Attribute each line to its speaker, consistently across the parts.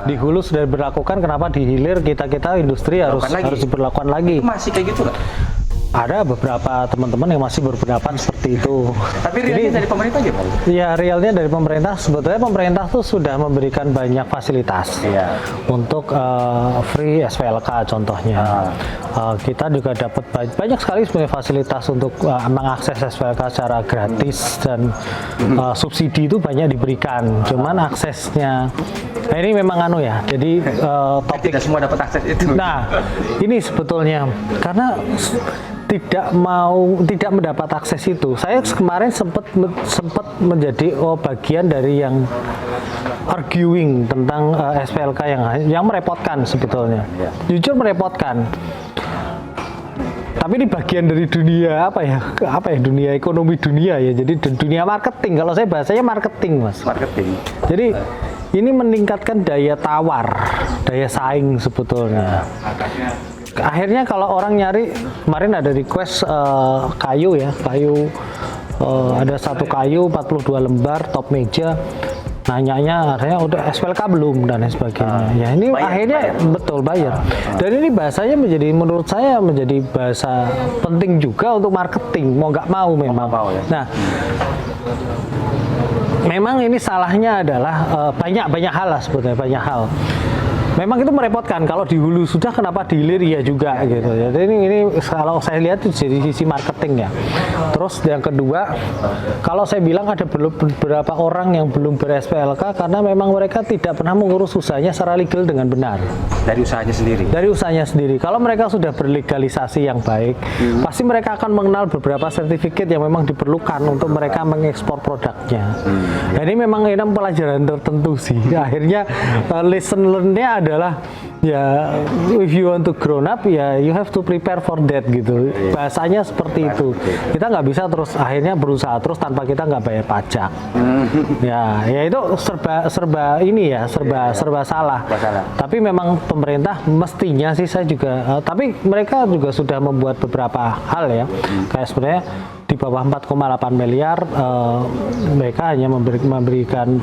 Speaker 1: Di hulu sudah diberlakukan, kenapa di hilir kita industri harus diberlakukan lagi?
Speaker 2: Itu masih kayak gitu nggak?
Speaker 1: Ada beberapa teman-teman yang masih berpendapat seperti itu.
Speaker 2: Tapi realnya dari pemerintah aja, Pak?
Speaker 1: Ya, realnya dari pemerintah, sebetulnya pemerintah tuh sudah memberikan banyak fasilitas untuk free SPLK contohnya. Kita juga dapat banyak sekali sebenarnya fasilitas untuk mengakses SPLK secara gratis dan subsidi itu banyak diberikan. Cuman aksesnya, ini memang jadi topik.
Speaker 2: Tidak semua dapat akses itu.
Speaker 1: Nah, ini sebetulnya karena tidak mendapat akses itu. Saya kemarin sempat menjadi bagian dari yang arguing tentang SPLK yang merepotkan sebetulnya. Jujur merepotkan. Tapi ini bagian dari dunia dunia ekonomi dunia ya. Jadi dunia marketing. Kalau saya bahasanya marketing, Mas.
Speaker 2: Marketing.
Speaker 1: Jadi ini meningkatkan daya tawar, daya saing sebetulnya. Akhirnya kalau orang nyari, kemarin ada request kayu, ada satu kayu 42 lembar top meja, nanyanya akhirnya udah SPLK belum dan lain sebagainya. Ya ini akhirnya betul bayar. Dan ini bahasanya menurut saya menjadi bahasa penting juga untuk marketing, mau nggak mau memang. Nah, memang ini salahnya adalah banyak hal lah sebetulnya, banyak hal. Memang itu merepotkan, kalau di hulu sudah kenapa di hilir ya juga gitu. Jadi ini kalau saya lihat itu dari sisi marketing ya. Terus yang kedua, kalau saya bilang ada beberapa orang yang belum ber-SPLK karena memang mereka tidak pernah mengurus usahanya secara legal dengan benar.
Speaker 2: Dari usahanya sendiri? Dari
Speaker 1: usahanya sendiri. Kalau mereka sudah berlegalisasi yang baik, pasti mereka akan mengenal beberapa sertifikat yang memang diperlukan untuk mereka mengekspor produknya. Nah, ini memang pelajaran tertentu sih. Akhirnya lesson learn-nya adalah ya, if you want to grown up ya you have to prepare for that gitu. Bahasanya seperti itu. Kita nggak bisa terus akhirnya berusaha terus tanpa kita nggak bayar pajak. Ya itu serba salah. Tapi memang pemerintah mestinya sih saya juga tapi mereka juga sudah membuat beberapa hal ya. Kayak sebenarnya di bawah 4,8 miliar mereka hanya memberikan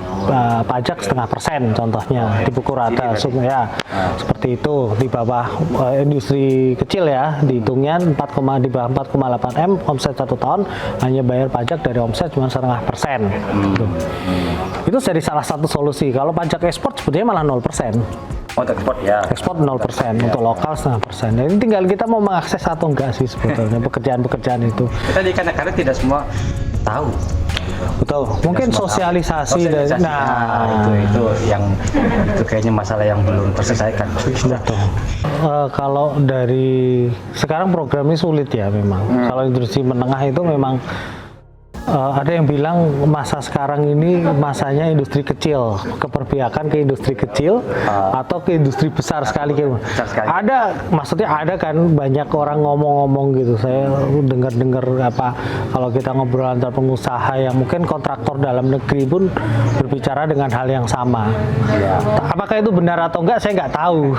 Speaker 1: pajak 0,5% contohnya di pukul rata ya, seperti itu. Di bawah industri kecil ya dihitungnya di bawah 4,8 M omset 1 tahun hanya bayar pajak dari omset cuma 0,5%. Itu jadi salah satu solusi. Kalau pajak ekspor sebetulnya malah 0%.
Speaker 2: Untuk ekspor ya.
Speaker 1: Ekspor 0%, untuk lokal 0,5%. Jadi tinggal kita mau mengakses atau enggak sih sebetulnya pekerjaan-pekerjaan itu.
Speaker 2: Tadi karena tidak semua tahu.
Speaker 1: Betul. Mungkin sosialisasi dan
Speaker 2: itu kayaknya masalah yang belum terselesaikan.
Speaker 1: Kalau dari sekarang programnya sulit ya memang. Kalau industri menengah itu memang ada yang bilang masa sekarang ini masanya industri kecil, keperpihakan ke industri kecil atau ke industri besar sekali. Maksudnya ada kan banyak orang ngomong-ngomong gitu. Saya dengar kalau kita ngobrol antar pengusaha yang mungkin kontraktor dalam negeri pun berbicara dengan hal yang sama. Apakah itu benar atau enggak saya nggak tahu.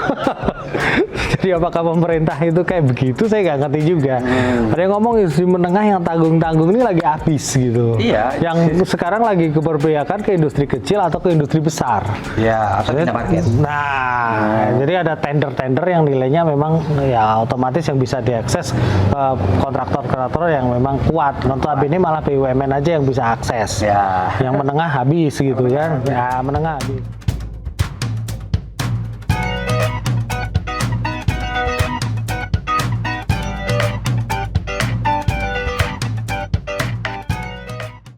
Speaker 1: Jadi apakah pemerintah itu kayak begitu saya nggak ngerti juga. Ada yang ngomong industri menengah yang tanggung-tanggung ini lagi habis gitu. Yang sekarang lagi keberpihakan ke industri kecil atau ke industri besar.
Speaker 2: Atau market.
Speaker 1: Jadi ada tender-tender yang nilainya memang ya otomatis yang bisa diakses kontraktor-kontraktor yang memang kuat. Notabene malah BUMN aja yang bisa akses. Yang menengah habis gitu kan. Ya menengah habis.